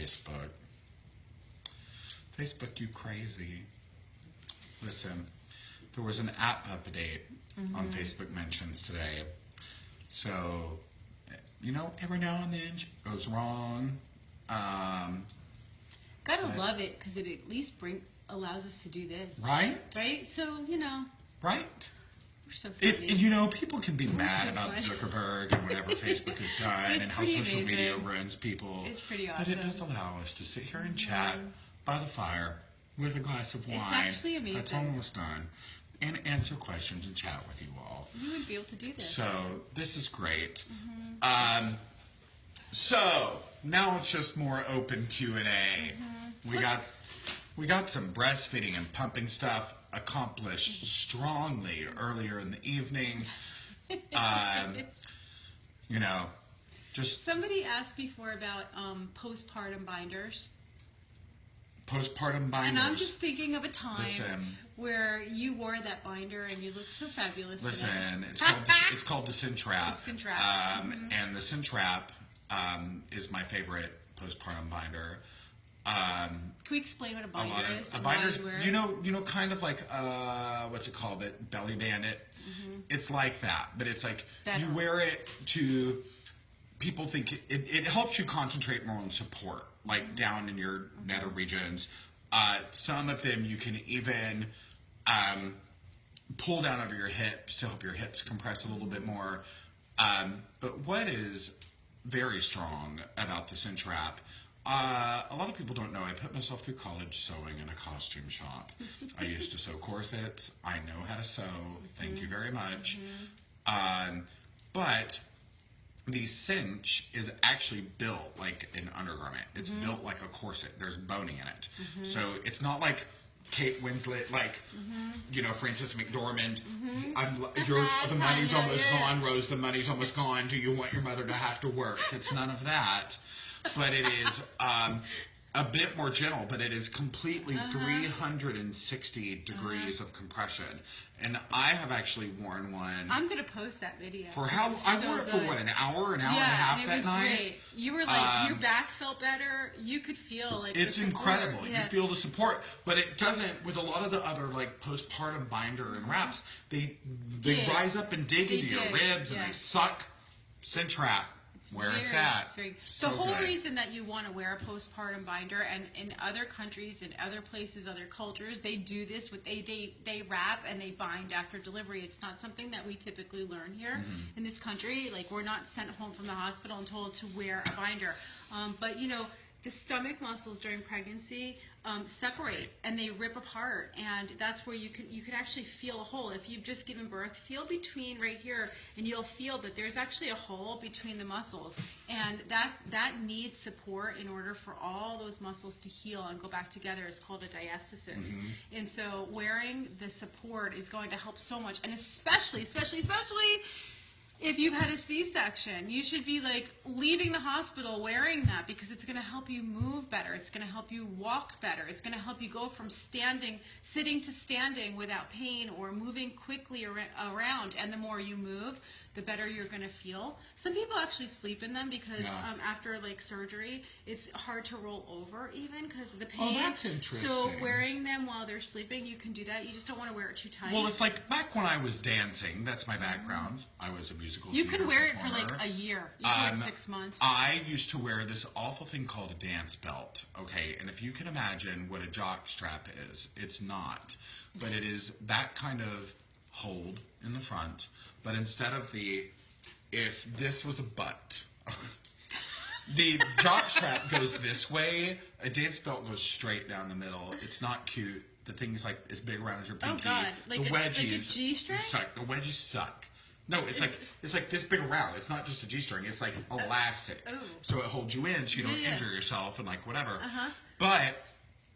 Facebook. Facebook, you crazy. Listen, there was an app update on Facebook mentions today. So, you know, every now and then it goes wrong. Gotta love it, because it at least allows us to do this. Right? Right? So, you know. Right? We're so funny. You know, people can be mad about Zuckerberg and whatever Facebook has done and how social media ruins people. It's pretty awesome. But it does allow us to sit here and chat by the fire with a glass of wine. It's actually amazing. That's almost done. And answer questions and chat with you all. You would be able to do this. So, this is great. So, now it's just more open Q&A. We got some breastfeeding and pumping stuff accomplished strongly earlier in the evening. You know, just... Somebody asked before about postpartum binders. Postpartum binders. And I'm just thinking of a time where you wore that binder and you looked so fabulous. Listen, it's called the Cinch wrap. The Cinch wrap. And the Cinch wrap is my favorite postpartum binder. Can we explain what a binder is? A binder's, you know, kind of like what's it called? It belly bandit. It's like that, but it's like you wear it to. People think it helps you concentrate more on support, like down in your nether regions. Some of them you can even pull down over your hips to help your hips compress a little bit more. But what is very strong about the Cinch wrap, a lot of people don't know, I put myself through college sewing in a costume shop. I used to sew corsets. I know how to sew. Thank you very much. But the Cinch is actually built like an undergarment. It's built like a corset. There's boning in it. So it's not like Kate Winslet, like, you know, Frances McDormand. The money's almost gone, Rose, the money's almost gone. Do you want your mother to have to work? It's none of that. But it is a bit more gentle, but it is completely 360 degrees of compression. And I have actually worn one. I'm going to post that video. For how? I wore it for what, an hour and a half that night? Yeah, great. You were like, your back felt better. You could feel like it's incredible. You feel the support, but it doesn't. With a lot of the other like postpartum binder and wraps, they rise up and dig into your ribs and they suck. Cinch wrap. Where it's at. The whole reason that you want to wear a postpartum binder, and in other countries, in other places, other cultures, they do this with they wrap and they bind after delivery. It's not something that we typically learn here in this country. Like, we're not sent home from the hospital and told to wear a binder. But you know, the stomach muscles during pregnancy separate and they rip apart, and that's where you can actually feel a hole. If you've just given birth, feel between right here, and you'll feel that there's actually a hole between the muscles, and that needs support in order for all those muscles to heal and go back together. It's called a diastasis. And so wearing the support is going to help so much, and especially if you've had a C-section, you should be like leaving the hospital wearing that, because it's going to help you move better. It's going to help you walk better. It's going to help you go from sitting to standing without pain, or moving quickly around. And the more you move, the better you're going to feel. Some people actually sleep in them because after like surgery, it's hard to roll over even because of the pain. Oh, that's interesting. So wearing them while they're sleeping, you can do that. You just don't want to wear it too tight. Well, it's like back when I was dancing. That's my background. I was a musical You theater could wear performer. it for like a year, even 6 months. I used to wear this awful thing called a dance belt. Okay, and if you can imagine what a jock strap is, it's not. But it is that kind of hold in the front, but instead of if this was a butt, the jock strap goes this way, a dance belt goes straight down the middle. It's not cute. The thing's like as big around as your pinky. Oh God, like the wedgies, like a G-string? Suck. The wedgies suck. No, it's like this big around. It's not just a G-string. It's like elastic, so it holds you in, so you don't injure yourself and like whatever. But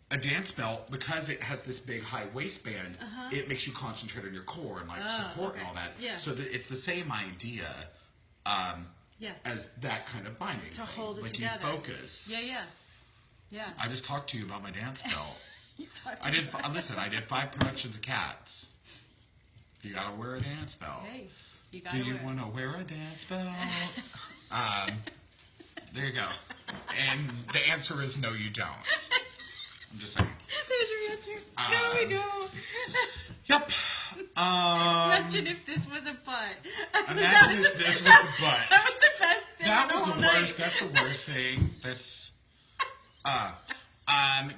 a dance belt, because it has this big high waistband, it makes you concentrate on your core and like support and all that. So it's the same idea as that kind of binding to thing. hold it like together. You focus. Yeah. I just talked to you about my dance belt. I did 5 productions of Cats. You gotta wear a dance belt. Hey, Do you want to wear a dance belt? There you go. And the answer is no, you don't. I'm just saying. There's your answer. No, we don't. Yep. Imagine if this was a butt. Imagine if this was a butt. That was the best thing. That was the the whole worst. night. That's the worst thing. That's.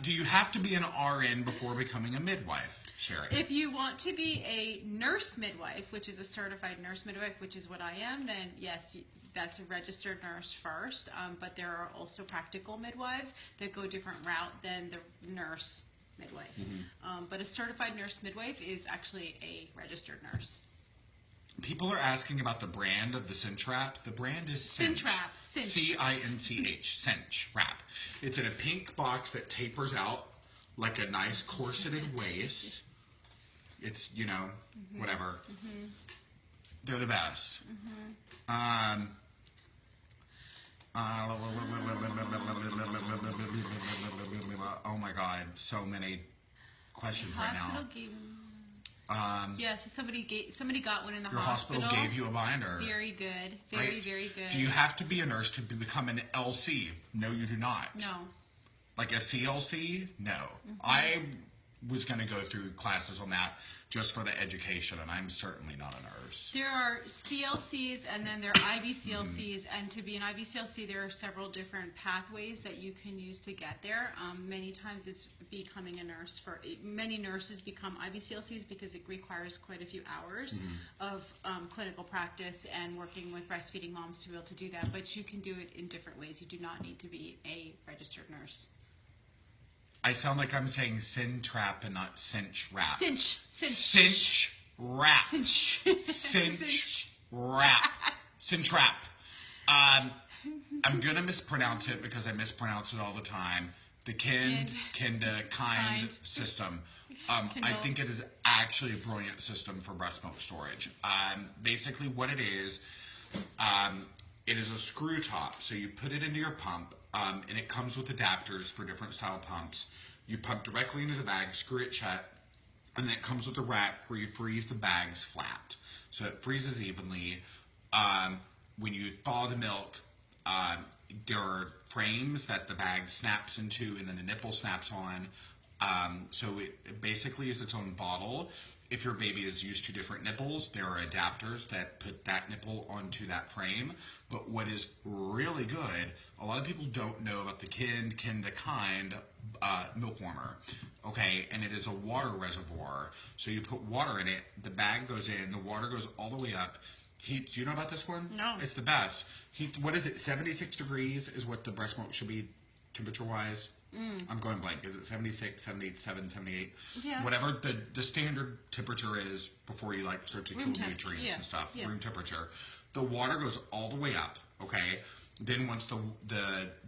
Do you have to be an RN before becoming a midwife, Shari? If you want to be a nurse midwife, which is a certified nurse midwife, which is what I am, then yes, that's a registered nurse first. But there are also practical midwives that go a different route than the nurse midwife. But a certified nurse midwife is actually a registered nurse. People are asking about the brand of the Cinch wrap. The brand is Cinch. Cinch. C-I-N-C-H. Cinch wrap. It's in a pink box that tapers out like a nice corseted waist. It's, you know, whatever. They're the best. Oh my God, so many questions right now. Yeah, so somebody got one in the Your hospital gave you a binder. Very good. Right? Very good. Do you have to be a nurse to become an LC? No, you do not. No. Like a CLC? No. I was going to go through classes on that just for the education, and I'm certainly not a nurse. There are CLCs and then there are IBCLCs, and to be an IBCLC there are several different pathways that you can use to get there. Many times it's becoming a nurse. Many nurses become IBCLCs because it requires quite a few hours of clinical practice and working with breastfeeding moms to be able to do that, but you can do it in different ways. You do not need to be a registered nurse. I sound like I'm saying sin trap and not cinch wrap. Cinch. Cinch wrap. Cinch. Cinch wrap. Cinch wrap. I'm going to mispronounce it because I mispronounce it all the time. The kind system. I think it is actually a brilliant system for breast milk storage. Basically what it is a screw top. So you put it into your pump. And it comes with adapters for different style pumps. You pump directly into the bag, screw it shut, and then it comes with a rack where you freeze the bags flat. So it freezes evenly. When you thaw the milk, there are frames that the bag snaps into and then the nipple snaps on. So it basically is its own bottle. If your baby is used to different nipples, there are adapters that put that nipple onto that frame. But what is really good, a lot of people don't know about the kind milk warmer. Okay, and it is a water reservoir. So you put water in it, the bag goes in, the water goes all the way up. Heat, do you know about this one? No. It's the best. Heat, what is it, 76 degrees is what the breast milk should be temperature-wise? I'm going blank. Is it 76, 77, 78? Yeah. Whatever the standard temperature is before you like start to kill nutrients and stuff. Yeah. Room temperature. The water goes all the way up. Okay. Then once the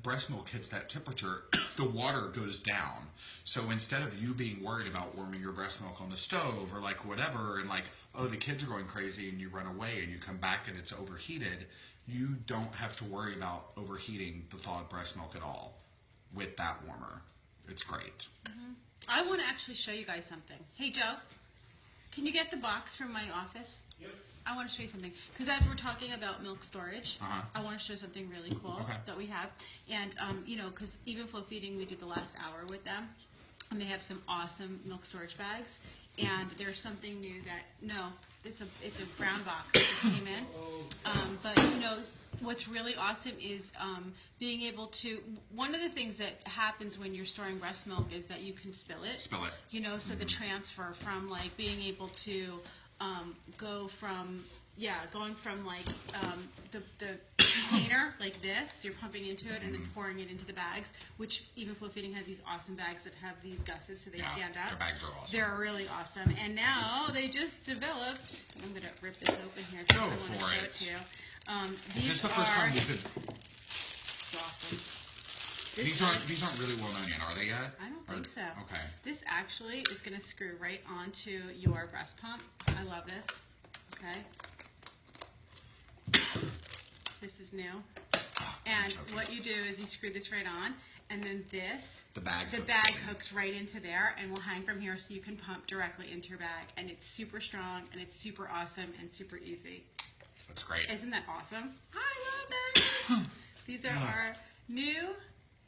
breast milk hits that temperature, the water goes down. So instead of you being worried about warming your breast milk on the stove or like whatever, and like, oh, the kids are going crazy, and you run away and you come back and it's overheated, you don't have to worry about overheating the thawed breast milk at all with that warmer. It's great. I want to actually show you guys something. Hey, Joe, can you get the box from my office? Yep. I want to show you something. Because as we're talking about milk storage, I want to show something really cool that we have. And, you know, because even Flow Feeding, we did the last hour with them. And they have some awesome milk storage bags. And there's something new it's a brown box that just came in. But, you know, what's really awesome is being able to, one of the things that happens when you're storing breast milk is that you can spill it. You know, so the transfer from like being able to going from like the container like this, you're pumping into it and then pouring it into the bags, which even Flow Feeding has these awesome bags that have these gussets so they stand up. Their bags are awesome. They're really awesome. And now they just developed, I'm going to rip this open here. Go for it. To you. Is this the first time we've been... Awesome. These aren't really well known yet, are they yet? I don't think so. Okay. This actually is going to screw right onto your breast pump. I love this. Okay. This is new. And what you do is you screw this right on, and then the bag hooks right into there and will hang from here so you can pump directly into your bag. And it's super strong, and it's super awesome, and super easy. That's great. Isn't that awesome? I love it. These are our new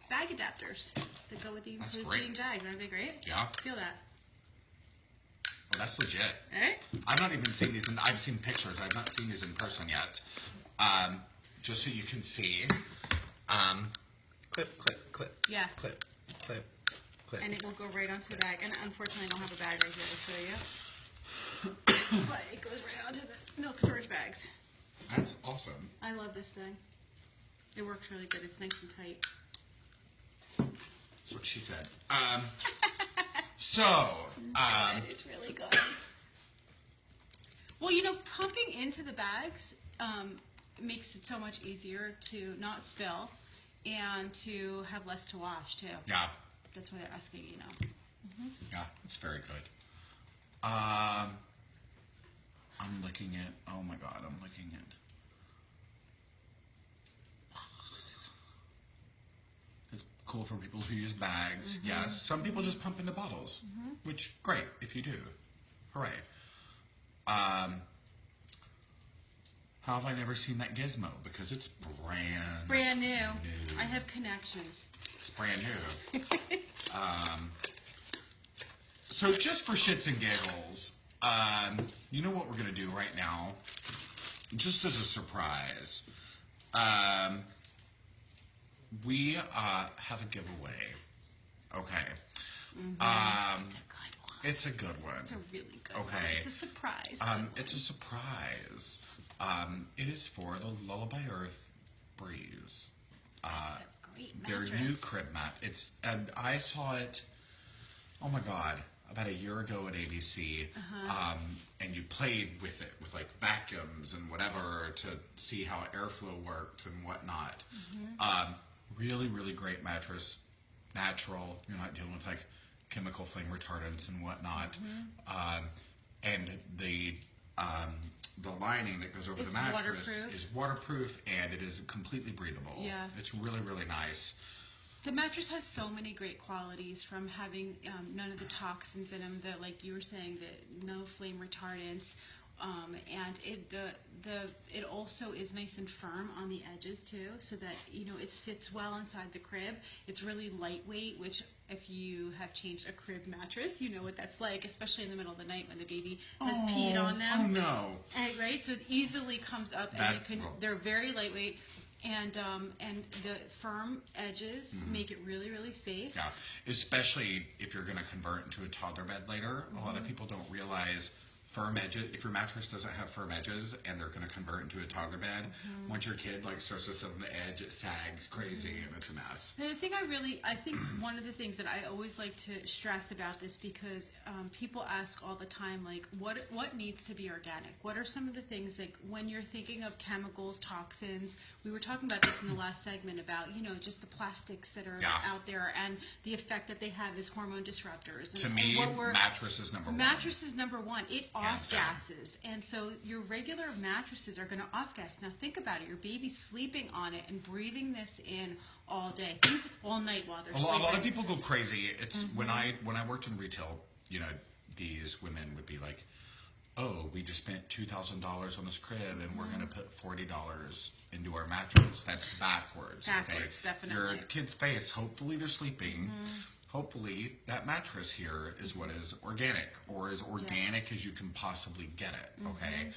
bag adapters that go with the feeding bags. Aren't they great? Yeah. Feel that. Oh, that's legit. Eh? I've not even seen these. I've seen pictures. I've not seen these in person yet. Just so you can see. Clip, clip, clip. Yeah. Clip, clip, clip. And it will go right onto the bag. And unfortunately, I don't have a bag right here to show you. But it goes right onto the milk storage bags. That's awesome. I love this thing. It works really good. It's nice and tight. That's what she said. It's really good. Well, you know, pumping into the bags makes it so much easier to not spill and to have less to wash, too. Yeah. That's why they're asking, you know. Mm-hmm. Yeah, it's very good. I'm looking at, oh my God, I'm looking at. It's cool for people who use bags. Mm-hmm. Yes, some people just pump into bottles, which, great, if you do. Hooray. How have I never seen that gizmo? Because it's brand new. I have connections. It's brand new. So just for shits and giggles, you know what we're going to do right now? Just as a surprise, we have a giveaway. Okay. It's a good one. It's a good one. It's a really good one. Okay. It's a surprise. It's a surprise. It is for the Lullaby Earth Breeze. Great Their mattress. new crib mat. And I saw it, oh my God, about a year ago at ABC. And you played with it with like vacuums and whatever to see how airflow worked and whatnot. Really, really great mattress. Natural. You're not dealing with like chemical flame retardants and whatnot. And the lining that goes over the mattress is waterproof and it is completely breathable. Yeah. It's really, really nice. The mattress has so many great qualities, from having none of the toxins in them, like you were saying, no flame retardants, and it also is nice and firm on the edges too, so that it sits well inside the crib. It's really lightweight, which if you have changed a crib mattress, you know what that's like, especially in the middle of the night when the baby has peed on them. Oh no! Right, so it easily comes up, and they're very lightweight. And the firm edges make it really, really safe. Yeah, especially if you're going to convert into a toddler bed later. A lot of people don't realize firm edges. If your mattress doesn't have firm edges and they're going to convert into a toddler bed, once your kid starts to sit on the edge, it sags crazy and it's a mess. And the thing I think one of the things that I always like to stress about this, because people ask all the time, like, what needs to be organic? What are some of the things, like, when you're thinking of chemicals, toxins? We were talking about this in the last segment about, just the plastics that are out there and the effect that they have as hormone disruptors. To me, mattress is number one. Mattress is number one. It off-gases. And so your regular mattresses are going to off-gas. Now think about it. Your baby's sleeping on it and breathing this in all day, all night while they're sleeping. A lot of people go crazy. It's when I worked in retail, these women would be like, oh, we just spent $2,000 on this crib and we're going to put $40 into our mattress. That's backwards. Backwards, okay? definitely. Your kid's face, hopefully they're sleeping. Hopefully that mattress here is what is organic, or as organic as you can possibly get it, okay?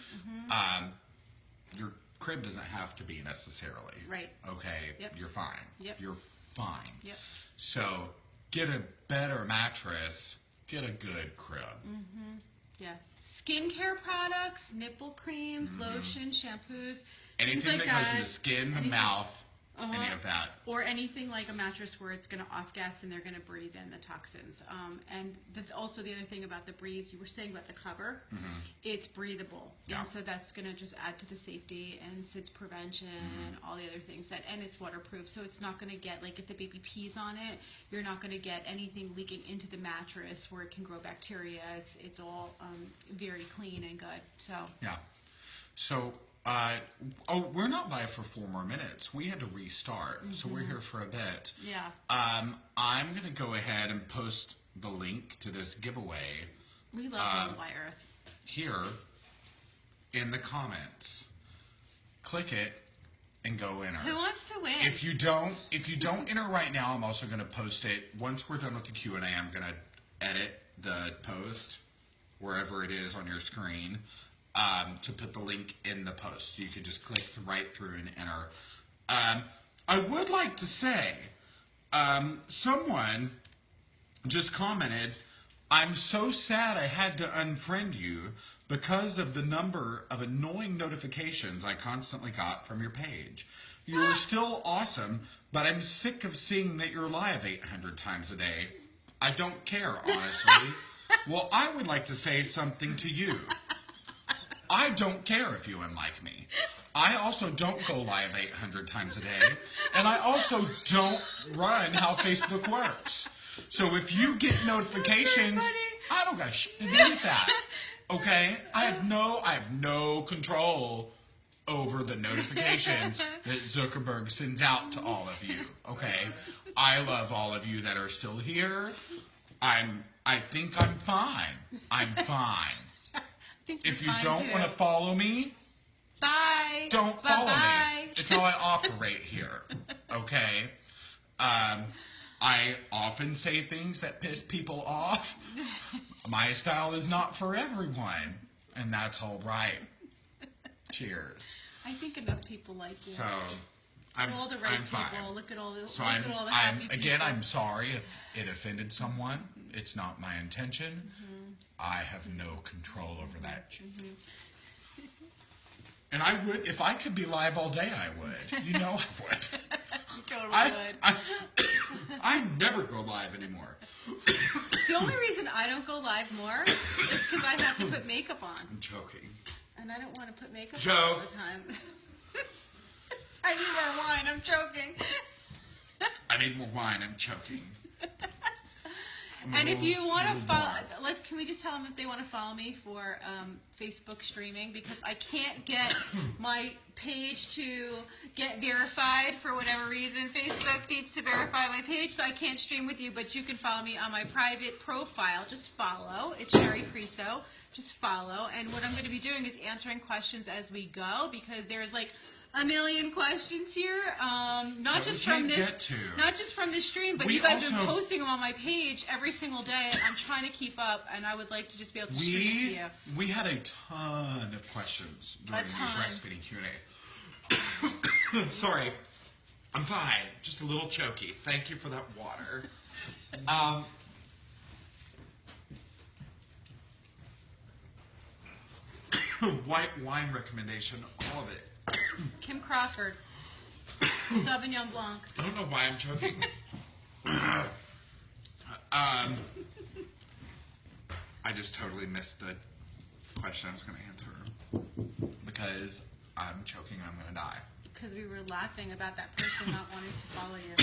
Your crib doesn't have to be necessarily. Right. Okay? Yep. You're fine. Yep. You're fine. Yep. So get a better mattress, get a good crib. Yeah. Skincare products, nipple creams, lotion, shampoos, anything things like that goes in the skin, the mouth, any of that. Or anything like a mattress where it's going to off-gas and they're going to breathe in the toxins. And also the other thing about the Breeze, you were saying about the cover, it's breathable. Yeah. And so that's going to just add to the safety and SIDS prevention and all the other things. And it's waterproof, so it's not going to get, like if the baby pees on it, you're not going to get anything leaking into the mattress where it can grow bacteria. It's all very clean and good. So yeah. So we're not live for 4 more minutes. We had to restart, so we're here for a bit. yeah. I'm going to go ahead and post the link to this giveaway We love Lullaby Earth. here in the comments. Click it, and go enter. Who wants to win? If you don't enter right now, I'm also going to post it. Once we're done with the Q&A, I'm going to edit the post wherever it is on your screen to put the link in the post. So you can just click right through and enter. I would like to say, someone just commented, I'm so sad I had to unfriend you because of the number of annoying notifications I constantly got from your page. You are still awesome, but I'm sick of seeing that you're live 800 times a day. I don't care, honestly. Well, I would like to say something to you. I don't care if you unlike me. I also don't go live 800 times a day, and I also don't run how Facebook works. So if you get notifications, I don't got shit to do with that. Okay? I have no control over the notifications that Zuckerberg sends out to all of you. Okay? I love all of you that are still here. I think I'm fine. I'm fine. If you don't want to follow me, bye. Don't follow me. It's how I operate here. Okay? I often say things that piss people off. My style is not for everyone, and that's all right. Cheers. I think enough people like you. So, I'm all the right I'm people. fine. Look at all the So look at all the happy again, people. I'm sorry if it offended someone. It's not my intention. Mm-hmm. I have no control over that. Mm-hmm. And I would, if I could be live all day, I would. You know I would. You totally would. I never go live anymore. The only reason I don't go live more is because I have to put makeup on. I'm joking. And I don't want to put makeup Joe. on all the time. I need more wine. I'm choking. I need more wine. I'm choking. And if you want to follow, can we just tell them if they want to follow me for Facebook streaming, because I can't get my page to get verified for whatever reason. Facebook needs to verify my page, so I can't stream with you, but you can follow me on my private profile. Just follow. It's Shari Criso. Just follow. And what I'm going to be doing is answering questions as we go, because there's like a million questions here, not just from this stream, but you guys have been posting them on my page every single day. I'm trying to keep up, and I would like to just be able to stream to you. We had a ton of questions during the breastfeeding Q&A. Sorry, I'm fine. Just a little choky. Thank you for that water. White wine recommendation, all of it. Kim Crawford, Sauvignon Blanc. I don't know why I'm choking. I just totally missed the question I was going to answer because I'm choking and I'm going to die. Because we were laughing about that person not wanting to follow you.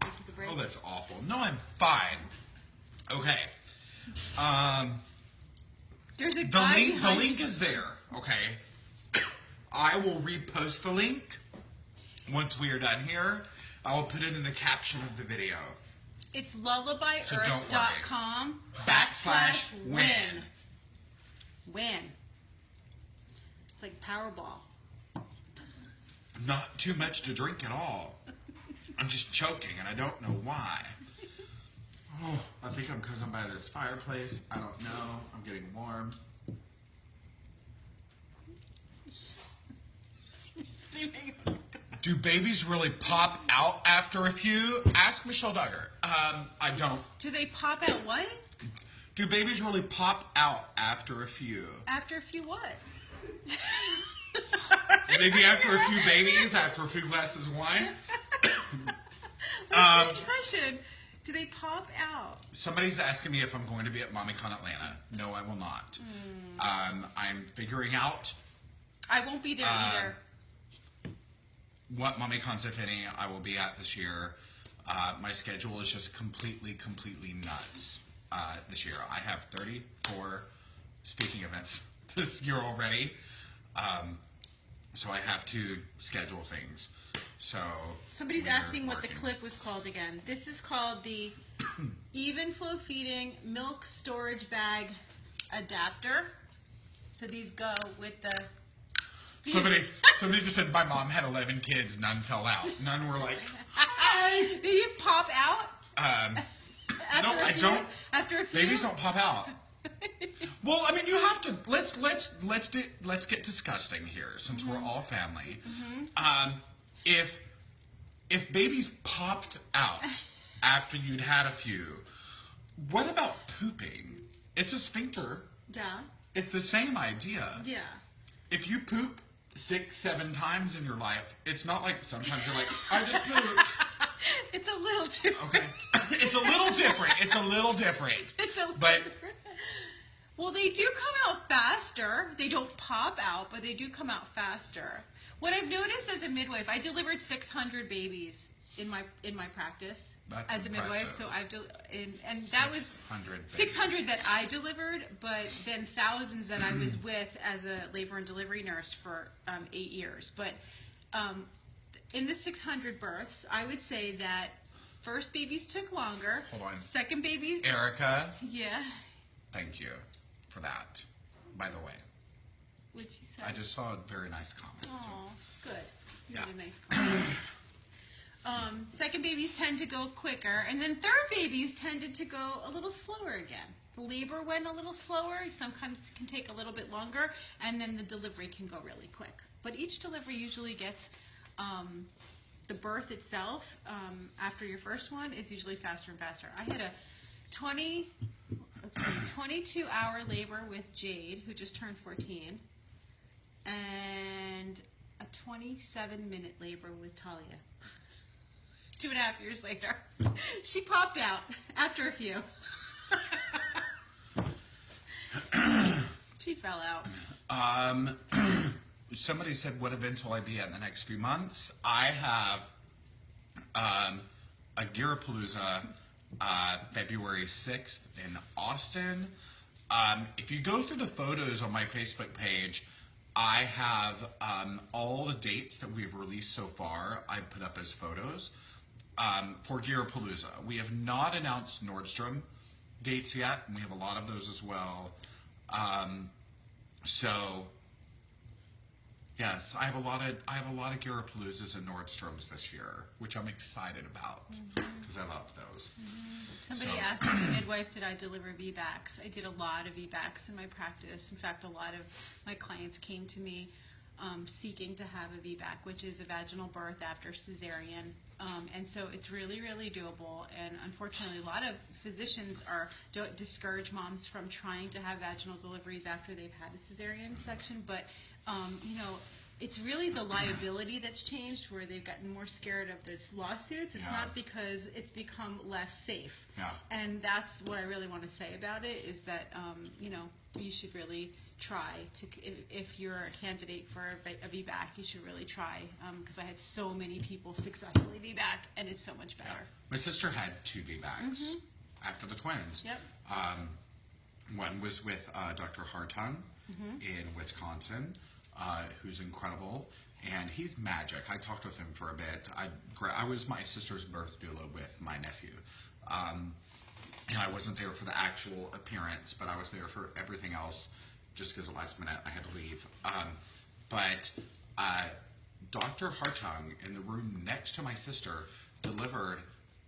Take a break. Oh, that's awful. No, I'm fine. Okay. There's a guy the link is there. Okay. I will repost the link once we are done here. I will put it in the caption of the video. It's lullabyearth.com /win. Win. It's like Powerball. Not too much to drink at all. I'm just choking and I don't know why. Oh, I think because I'm by this fireplace. I don't know. I'm getting warm. Do babies really pop out after a few? Ask Michelle Duggar. I don't. Do they pop out what? Do babies really pop out after a few? After a few what? Maybe after a few babies, after a few glasses of wine. What's the question? Do they pop out? Somebody's asking me if I'm going to be at MommyCon Atlanta. No, I will not. I'm figuring out. I won't be there either. What MommyCons, if any, I will be at this year. My schedule is just completely nuts this year. I have 34 speaking events this year already. So I have to schedule things. So somebody's asking what the clip was called again. This is called the Even Flow Feeding Milk Storage Bag Adapter. So these go with the Somebody just said my mom had 11 kids, none fell out. None were like, hi. Did you pop out? No, I don't. After a few? Babies don't pop out. Well, I mean, you have to. Let's get disgusting here, since we're all family. If babies popped out after you'd had a few, what about pooping? It's a sphincter. Yeah. It's the same idea. Yeah. If you poop 6-7 times in your life, it's not like sometimes you're like, I just pooped. It's a little different. Okay. It's a little different. It's a little different. Different. Well, they do come out faster. They don't pop out, but they do come out faster. What I've noticed as a midwife, I delivered 600 babies in my practice. That's as a midwife. So I've and that was 600 that I delivered, but then thousands that I was with as a labor and delivery nurse for 8 years. But in the 600 births, I would say that first babies took longer. Hold on. Second babies. Erica. Yeah. Thank you for that. By the way. What'd you say? I just saw a very nice comment. Oh, good. You Yeah. had a nice comment. Second babies tend to go quicker, and then third babies tended to go a little slower again. The labor went a little slower, sometimes can take a little bit longer, and then the delivery can go really quick. But each delivery usually gets, the birth itself, after your first one, is usually faster and faster. I had a 22-hour labor with Jade, who just turned 14, and a 27-minute labor with Talia. 2.5 years later. She popped out after a few. She fell out. Somebody said, what events will I be at in the next few months? I have a Gearapalooza February 6th in Austin. If you go through the photos on my Facebook page, I have all the dates that we've released so far. I put up as photos for Gearapalooza. We have not announced Nordstrom dates yet, and we have a lot of those as well. So yes, I have a lot of Gearapaloozas and Nordstroms this year, which I'm excited about because I love those. Somebody asked as a midwife, did I deliver VBACs? I did a lot of VBACs in my practice. In fact, a lot of my clients came to me seeking to have a VBAC, which is a vaginal birth after cesarean. And so it's really, really doable. And unfortunately, a lot of physicians don't discourage moms from trying to have vaginal deliveries after they've had a cesarean section. But, it's really the liability that's changed, where they've gotten more scared of these lawsuits. It's not because it's become less safe. Yeah. And that's what I really want to say about it, is that, you should really try to, if you're a candidate for a VBAC, you should really try, because I had so many people successfully VBAC, and it's so much better. Yeah. My sister had 2 VBACs after the twins. Yep. One was with Dr. Hartung in Wisconsin, who's incredible, and he's magic. I talked with him for a bit. I was my sister's birth doula with my nephew. And I wasn't there for the actual appearance, but I was there for everything else, just because the last minute I had to leave. But Dr. Hartung, in the room next to my sister, delivered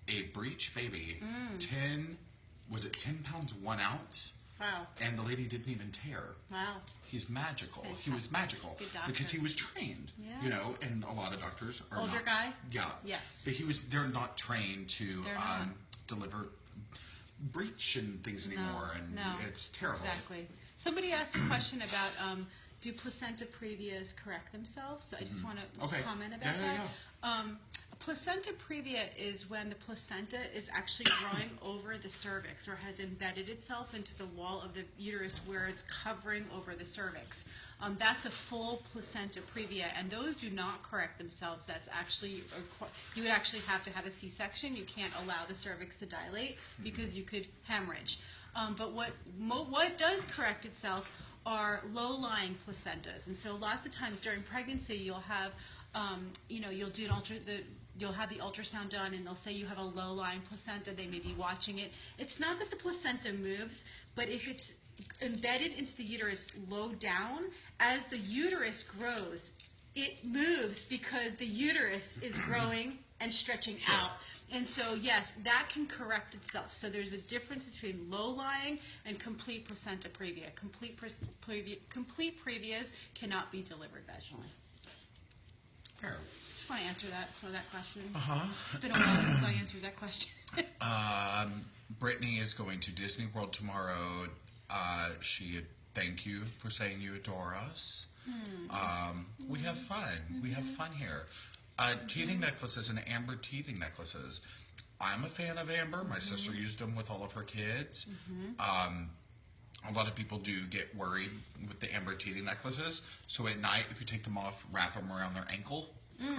a breech baby, 10 pounds, 1 ounce? Wow. And the lady didn't even tear. Wow. He's magical. Fantastic. He was magical because he was trained. Yeah. And a lot of doctors are Older not. guy? Yeah. Yes. But they're not trained to deliver breech and things anymore, and it's terrible. Exactly. Somebody asked a question about do placenta previas correct themselves? So I just want to comment about that. Yeah. Placenta previa is when the placenta is actually growing over the cervix, or has embedded itself into the wall of the uterus where it's covering over the cervix. That's a full placenta previa, and those do not correct themselves. That's actually, you would actually have to have a C-section. You can't allow the cervix to dilate because you could hemorrhage. But what does correct itself are low-lying placentas, and so lots of times during pregnancy you'll have, you'll do you'll have the ultrasound done, and they'll say you have a low-lying placenta. They may be watching it. It's not that the placenta moves, but if it's embedded into the uterus low down. As the uterus grows, it moves because the uterus is growing and stretching out. And so, yes, that can correct itself. So there's a difference between low-lying and complete placenta previa. Complete previas cannot be delivered vaginally. Fair. Just want to answer that question. Uh-huh. It's been a while since I answered that question. Brittany is going to Disney World tomorrow. She thank you for saying you adore us. We have fun. We have fun here. Teething necklaces and amber teething necklaces. I'm a fan of amber. My sister used them with all of her kids. A lot of people do get worried with the amber teething necklaces. So at night, if you take them off, wrap them around their ankle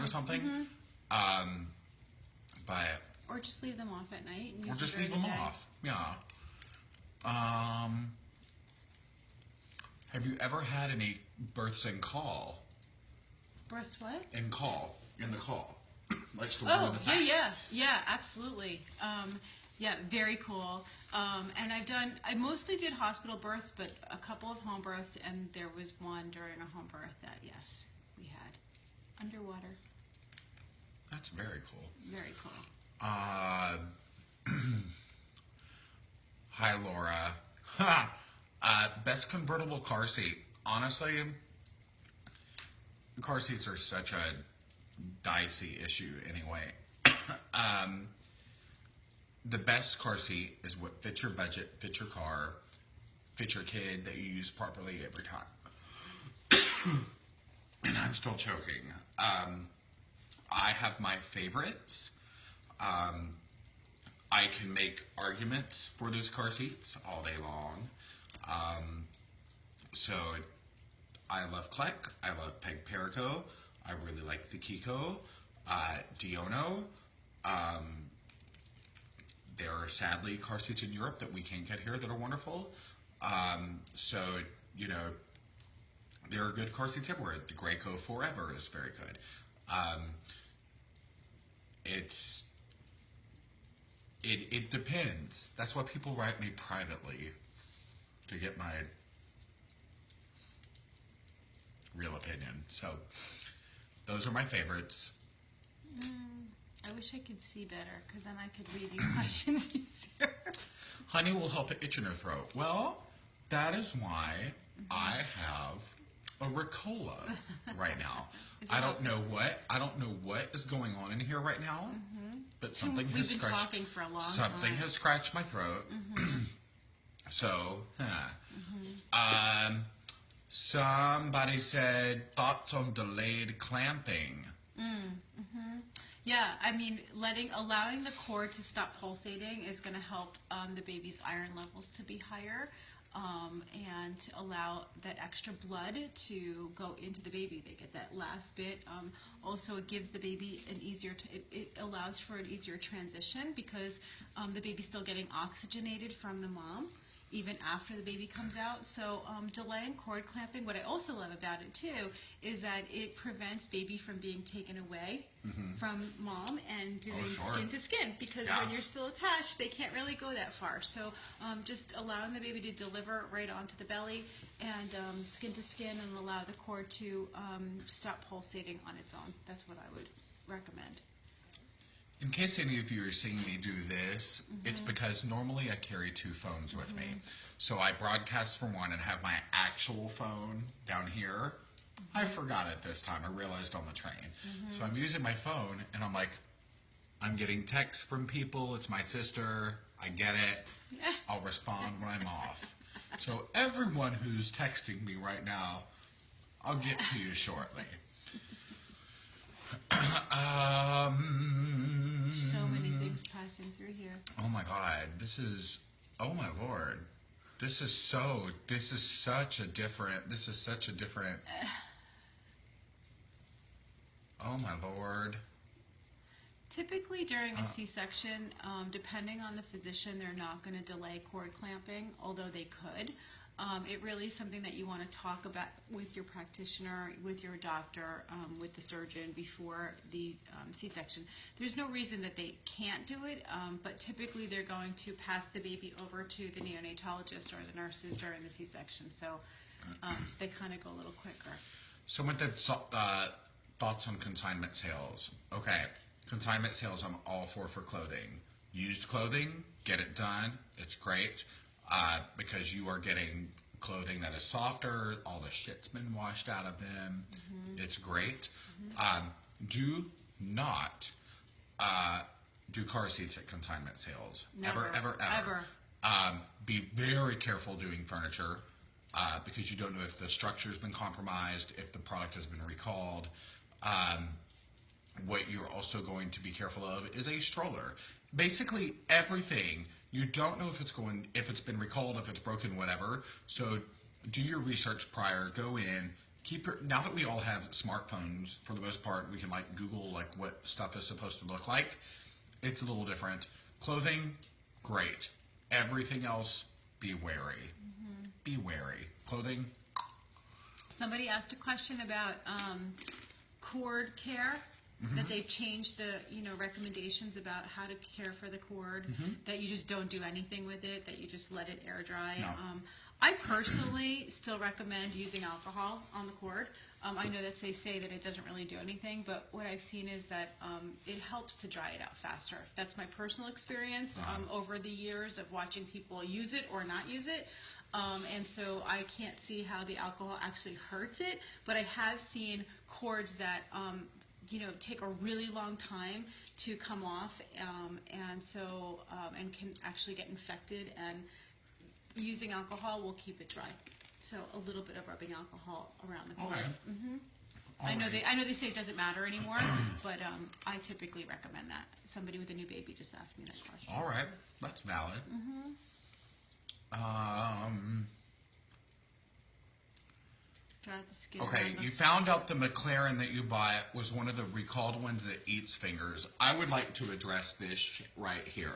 or something. But or just leave them off at night. And use or just them leave during them the day. off. Yeah. Have you ever had any births in caul? Births what? In caul. In the caul. Like the one in the sack. Yeah, absolutely. Yeah, very cool. And I mostly did hospital births, but a couple of home births, and there was one during a home birth that, yes, we had. Underwater. That's very cool. Very cool. Hi, Laura. Best convertible car seat. Honestly, car seats are such a dicey issue anyway. The best car seat is what fits your budget, fits your car, fits your kid, that you use properly every time. And I'm still choking. I have my favorites. I can make arguments for those car seats all day long. So I love Kleck. I love Peg Perico. I really like the Kiko. Diono. There are sadly car seats in Europe that we can't get here that are wonderful. So, you know, there are good car seats everywhere. The Graco Forever is very good. It depends. That's why people write me privately to get my real opinion. So those are my favorites. I wish I could see better, because then I could read these questions easier. Honey will help an itch in her throat. Well, that is why I have a Ricola right now. I don't know what is going on in here right now, but something has We've been scratched. talking for a long Something time. has scratched my throat. So, somebody said thoughts on delayed clamping. Yeah, I mean, allowing the cord to stop pulsating is going to help the baby's iron levels to be higher, and to allow that extra blood to go into the baby. They get that last bit. Also, it gives the baby it allows for an easier transition, because the baby's still getting oxygenated from the mom even after the baby comes out. So delaying cord clamping, what I also love about it too, is that it prevents baby from being taken away from mom and doing skin to skin, because when you're still attached, they can't really go that far. So just allowing the baby to deliver right onto the belly and skin to skin, and allow the cord to stop pulsating on its own. That's what I would recommend. In case any of you are seeing me do this, it's because normally I carry two phones with me. So I broadcast from one and have my actual phone down here. I forgot it this time. I realized on the train. So I'm using my phone, and I'm like, I'm getting texts from people. It's my sister. I get it. I'll respond when I'm off. So everyone who's texting me right now, I'll get to you shortly. So many things passing through here. Oh my God, oh my Lord. This is such a different, oh my Lord. Typically during a C-section, depending on the physician, they're not going to delay cord clamping, although they could. it really is something that you want to talk about with your practitioner, with your doctor, with the surgeon before the C-section. There's no reason that they can't do it, but typically they're going to pass the baby over to the neonatologist or the nurses during the C-section, so they kind of go a little quicker. So with the thoughts on consignment sales. Okay, consignment sales I'm all for clothing. Used clothing, get it done, it's great. Because you are getting clothing that is softer, all the shit's been washed out of them. It's great. Do not do car seats at consignment sales. Never, Ever. Be very careful doing furniture because you don't know if the structure's been compromised, if the product has been recalled. What you're also going to be careful of is a stroller. Basically everything. You don't know if it's been recalled, if it's broken, whatever. So do your research prior. Go in. Now that we all have smartphones, for the most part, we can like Google like what stuff is supposed to look like. It's a little different. Clothing, great. Everything else, be wary. Be wary. Clothing. Somebody asked a question about cord care. That they've changed the recommendations about how to care for the cord, that you just don't do anything with it, that you just let it air dry. No. I personally still recommend using alcohol on the cord. I know that they say that it doesn't really do anything, but what I've seen is that it helps to dry it out faster. That's my personal experience over the years of watching people use it or not use it. And so I can't see how the alcohol actually hurts it, but I have seen cords that take a really long time to come off, and can actually get infected, and using alcohol will keep it dry. So a little bit of rubbing alcohol around the cord. I know they say it doesn't matter anymore, but I typically recommend that. Somebody with a new baby just asked me that question. All right, that's valid. Okay, you found out the McLaren that you bought was one of the recalled ones that eats fingers. I would like to address this right here.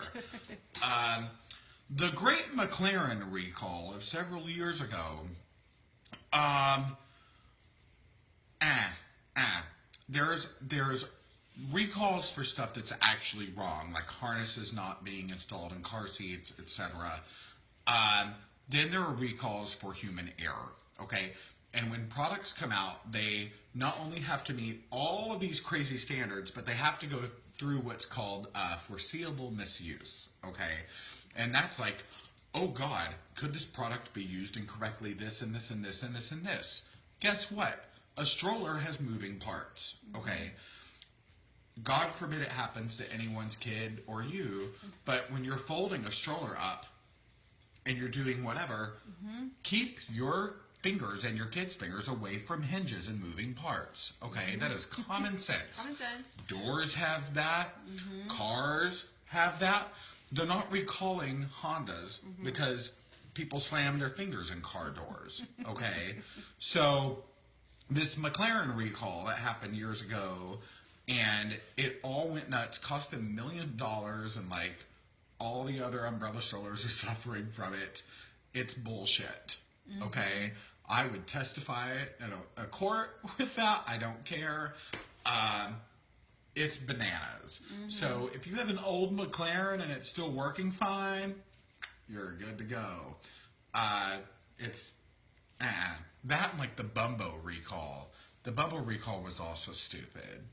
The great McLaren recall of several years ago, there's recalls for stuff that's actually wrong, like harnesses not being installed in car seats, etc. Then there are recalls for human error, okay? And when products come out, they not only have to meet all of these crazy standards, but they have to go through what's called foreseeable misuse, okay? And that's like, oh God, could this product be used incorrectly, this and this and this and this and this? Guess what? A stroller has moving parts, okay? God forbid it happens to anyone's kid or you, but when you're folding a stroller up and you're doing whatever, keep your fingers and your kids' fingers away from hinges and moving parts. Okay, that is common sense. Common sense. Doors have that. Cars have that. They're not recalling Hondas because people slam their fingers in car doors. Okay, so this McLaren recall that happened years ago, and it all went nuts. Cost them $1 million, and like all the other umbrella strollers are suffering from it. It's bullshit. Okay. I would testify at a court with that. I don't care. It's bananas. So if you have an old McLaren and it's still working fine, you're good to go. It's that and like the Bumbo recall. The Bumbo recall was also stupid.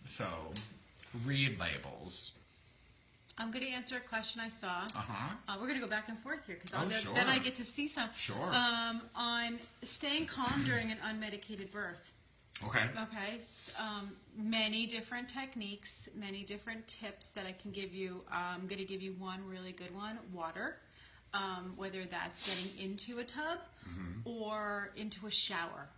So read labels. I'm going to answer a question I saw. We're going to go back and forth here because sure. then I get to see some. Sure. On staying calm during an unmedicated birth. Okay. Okay. Many different techniques, many different tips that I can give you. I'm going to give you one really good one: water. Whether that's getting into a tub or into a shower.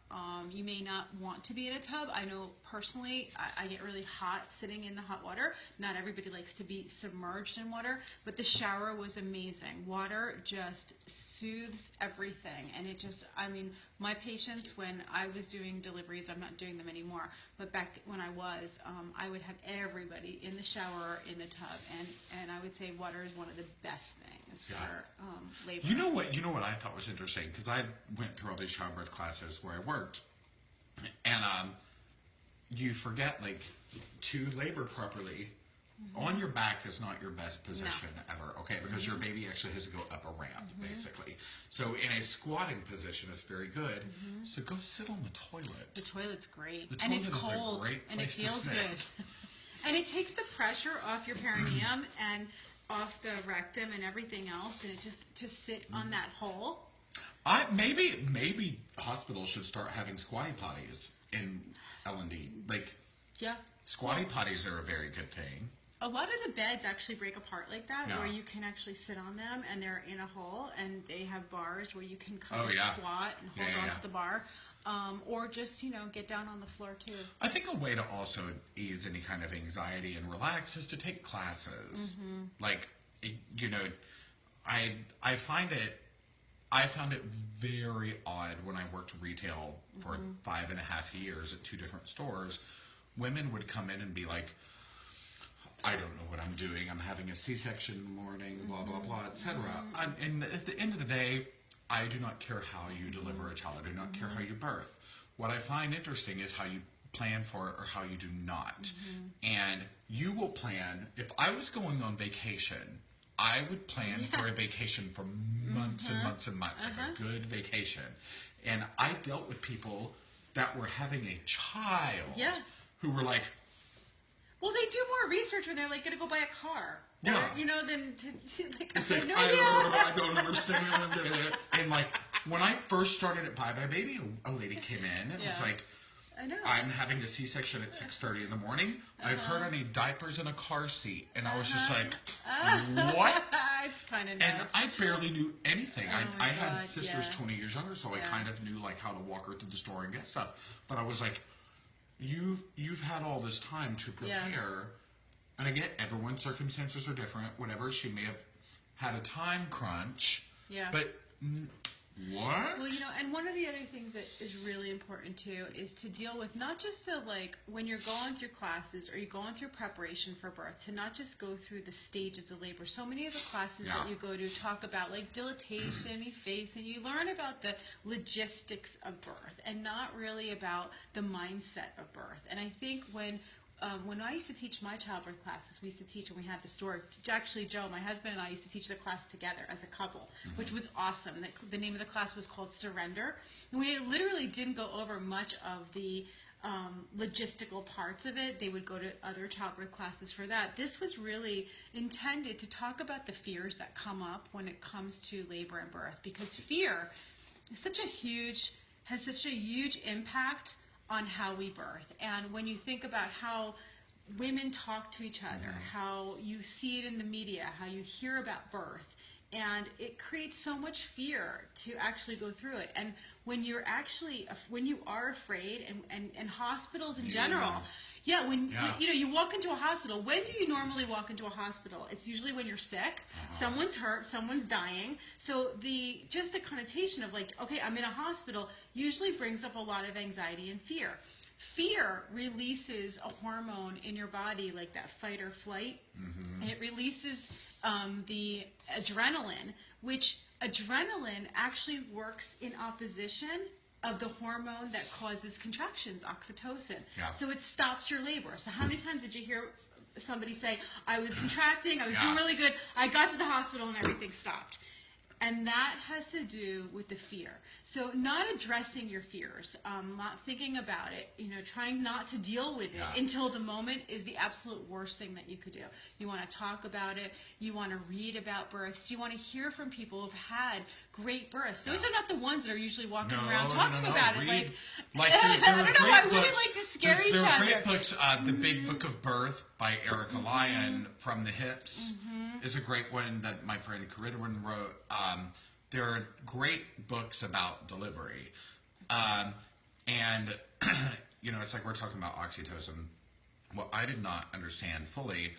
You may not want to be in a tub. I know personally, I get really hot sitting in the hot water. Not everybody likes to be submerged in water, but the shower was amazing. Water just soothes everything. And it just, I mean, my patients, when I was doing deliveries, I'm not doing them anymore, but back when I was, I would have everybody in the shower or in the tub. And I would say water is one of the best things for labor. You know what I thought was interesting? Because I went through all these childbirth classes where I worked. And you forget, like, to labor properly, on your back is not your best position ever, okay? Because your baby actually has to go up a ramp, basically. So in a squatting position, it's very good. So go sit on the toilet. The toilet's great. The and toilet it's cold. is a great and it place to feels sit. good. And it takes the pressure off your perineum and off the rectum and everything else, and it just to sit on that hole. Maybe hospitals should start having squatty potties in L&D. Like, squatty potties are a very good thing. A lot of the beds actually break apart like that, Yeah. where you can actually sit on them, and they're in a hole, and they have bars where you can kind of yeah. squat and hold on to the bar, or just, you know, get down on the floor too. I think a way to also ease any kind of anxiety and relax is to take classes. Like, you know, I found it very odd when I worked retail for 5.5 years at 2 different stores. Women would come in and be like, I don't know what I'm doing. I'm having a C-section in the morning, blah, blah, blah, etc. And at the end of the day, I do not care how you deliver a child. I do not care how you birth. What I find interesting is how you plan for it or how you do not. And you will plan. If I was going on vacation, I would plan for a vacation for months and months and months, like a good vacation. And I dealt with people that were having a child who were like, well, they do more research when they're like going to go buy a car. Yeah. Or, you know, than like, it's like, no I don't understand. And like, when I first started at Bye Bye Baby, a lady came in and was like, I know. I'm having a C-section at 6:30 in the morning. I've heard I need diapers and a car seat. And I was just like, what? It's kind of nuts. And I barely knew anything. I had God, sisters 20 years younger, so I kind of knew like how to walk her through the store and get stuff. But I was like, you've had all this time to prepare. And I get everyone's circumstances are different. Whatever, she may have had a time crunch. Yeah. But what? Well, you know, and one of the other things that is really important too is to deal with not just the, like, when you're going through classes or you're going through preparation for birth, to not just go through the stages of labor. So many of the classes that you go to talk about, like, dilatation, effacing, and you learn about the logistics of birth and not really about the mindset of birth. And I think when I used to teach my childbirth classes, we used to teach when we had the store. Actually, Joe, my husband, and I used to teach the class together as a couple, which was awesome. The name of the class was called Surrender. And we literally didn't go over much of the logistical parts of it. They would go to other childbirth classes for that. This was really intended to talk about the fears that come up when it comes to labor and birth, because fear is has such a huge impact on how we birth. And when you think about how women talk to each other, how you see it in the media, how you hear about birth, and it creates so much fear to actually go through it. And when you are afraid, and hospitals in general, when you know, you walk into a hospital, when do you normally walk into a hospital? It's usually when you're sick, someone's hurt, someone's dying. So the connotation of like, okay, I'm in a hospital usually brings up a lot of anxiety and fear. Fear releases a hormone in your body, like that fight or flight, and it releases the adrenaline, which adrenaline actually works in opposition of the hormone that causes contractions, oxytocin. So it stops your labor. So how many times did you hear somebody say, I was contracting, I was doing really good, I got to the hospital and everything stopped? And that has to do with the fear. So not addressing your fears, not thinking about it, you know, trying not to deal with it until the moment is the absolute worst thing that you could do. You want to talk about it. You want to read about births. You want to hear from people who've had great births. Those are not the ones that are usually walking around talking about it. Like I don't know, I wouldn't like to scare each other. There are great books. The Big Book of Birth by Erica Lyon, From the Hips, is a great one that my friend Corinne wrote. There are great books about delivery. And, you know, it's like we're talking about oxytocin. Well, I did not understand fully.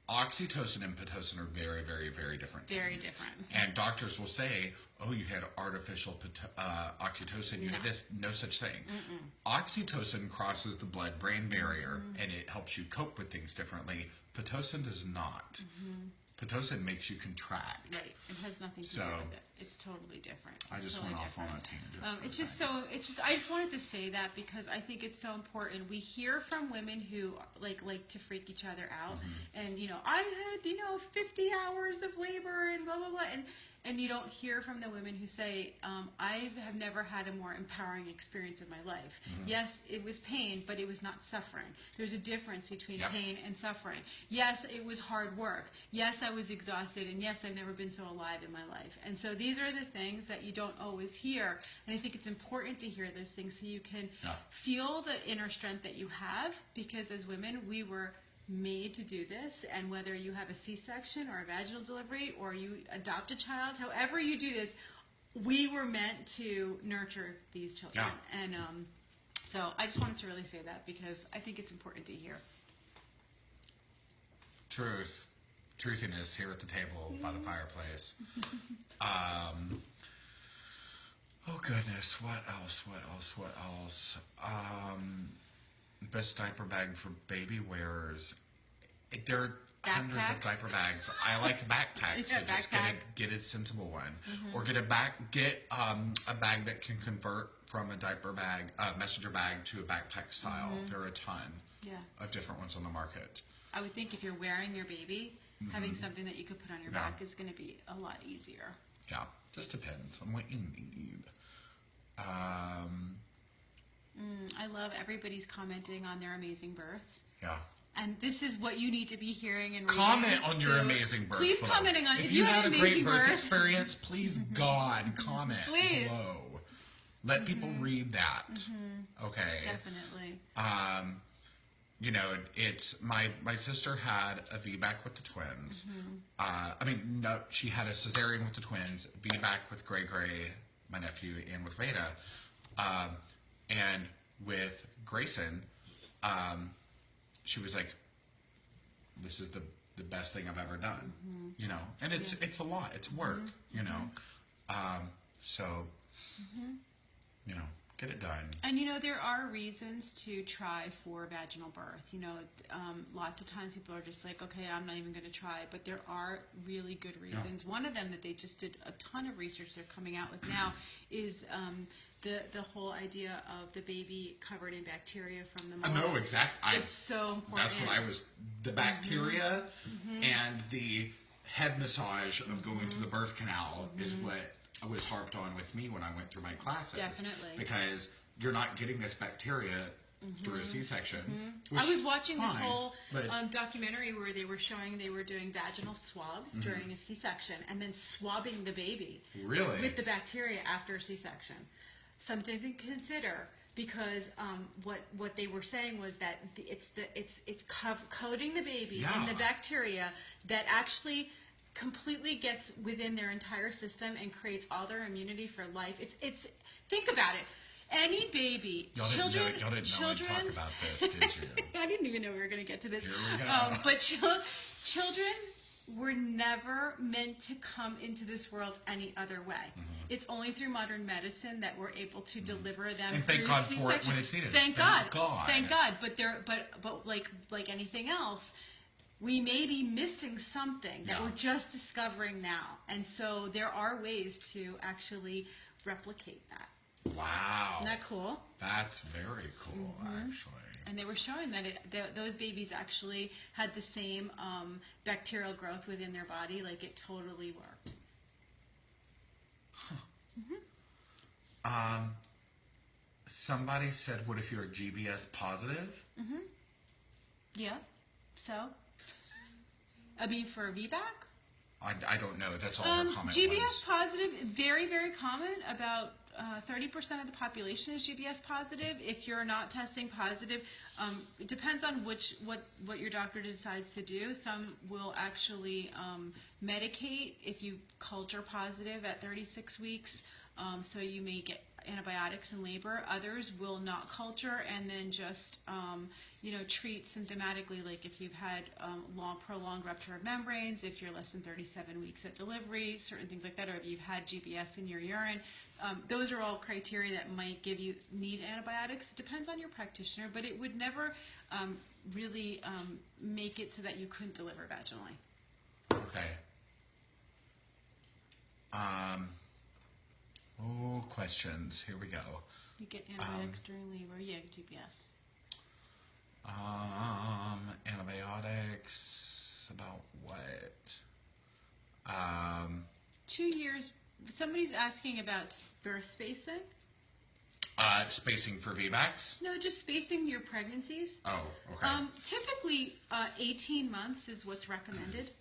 Oxytocin and pitocin are very, very, very different things. Very different. And doctors will say, oh, you had artificial oxytocin, you had this. No such thing. Oxytocin crosses the blood-brain barrier, and it helps you cope with things differently. Pitocin does not. Pitocin makes you contract. Right. It has nothing to do with it. It's totally different. I just went off on a tangent. I just wanted to say that because I think it's so important. We hear from women who like to freak each other out, and you know, I had 50 hours of labor and blah blah blah, and you don't hear from the women who say, I have never had a more empowering experience in my life. Yes, it was pain, but it was not suffering. There's a difference between pain and suffering. Yes, it was hard work. Yes, I was exhausted, and yes, I've never been so alive in my life. And so these are the things that you don't always hear, and I think it's important to hear those things so you can feel the inner strength that you have, because as women, we were made to do this, and whether you have a C-section or a vaginal delivery or you adopt a child, however you do this, we were meant to nurture these children. And so I just wanted to really say that because I think it's important to hear. Truthiness here at the table by the fireplace. Oh goodness, what else? Best diaper bag for baby wearers. There are hundreds of diaper bags. I like backpacks, so just get a sensible one, or get a bag that can convert from a diaper bag, messenger bag, to a backpack style. There are a ton of different ones on the market. I would think if you're wearing your baby, having something that you could put on your back is going to be a lot easier. Yeah, just depends on what you need. I love everybody's commenting on their amazing births. Yeah. And this is what you need to be hearing and reading. Comment on your amazing birth. Please comment on if you had a great birth experience. Please, God, comment please below. Let people read that. Okay. Definitely. You know, it's my sister had a VBAC with the twins. No, she had a cesarean with the twins, VBAC with Gray, my nephew, and with Veda. And with Grayson, she was like, this is the best thing I've ever done, you know, and it's a lot, it's work, you know, so, you know, get it done. And, you know, there are reasons to try for vaginal birth. You know, lots of times people are just like, okay, I'm not even going to try. But there are really good reasons. Yeah. One of them that they just did a ton of research they're coming out with now is the whole idea of the baby covered in bacteria from the mother. I know, exactly. It's so important. That's what I was, the bacteria and the head massage of going to the birth canal is what was harped on with me when I went through my classes. Definitely. Because you're not getting this bacteria through a C-section. I was watching this whole documentary where they were showing they were doing vaginal swabs during a C-section and then swabbing the baby with the bacteria after a C-section. Something to consider, because what they were saying was that it's coating the baby in the bacteria that actually completely gets within their entire system and creates all their immunity for life. It's think about it. Any baby, y'all didn't know I'd talk about this, did you? I didn't even know we were going to get to this. Here we go. But children were never meant to come into this world any other way. It's only through modern medicine that we're able to deliver them. And thank through God C-section. for it when it's needed. Thank God. Thank God. But like anything else, we may be missing something that we're just discovering now. And so there are ways to actually replicate that. Wow. Isn't that cool? That's very cool, actually. And they were showing that those babies actually had the same bacterial growth within their body. Like, it totally worked. Somebody said, what if you're GBS positive? Yeah. So? I mean, for VBAC? I don't know. That's all her comment GBS was. positive, very, very common. About 30% of the population is GBS positive. If you're not testing positive, it depends on what your doctor decides to do. Some will actually medicate if you culture positive at 36 weeks. So you may get antibiotics in labor. Others will not culture and then just, treat symptomatically, like if you've had prolonged rupture of membranes, if you're less than 37 weeks at delivery, certain things like that, or if you've had GBS in your urine. Those are all criteria that might need antibiotics. It depends on your practitioner, but it would never really make it so that you couldn't deliver vaginally. Okay. Questions. Here we go. You get antibiotics during labor. Yeah, GBS. Antibiotics about what? 2 years. Somebody's asking about birth spacing. Spacing for VBACs? No, just spacing your pregnancies. Oh, okay. Typically, 18 months is what's recommended.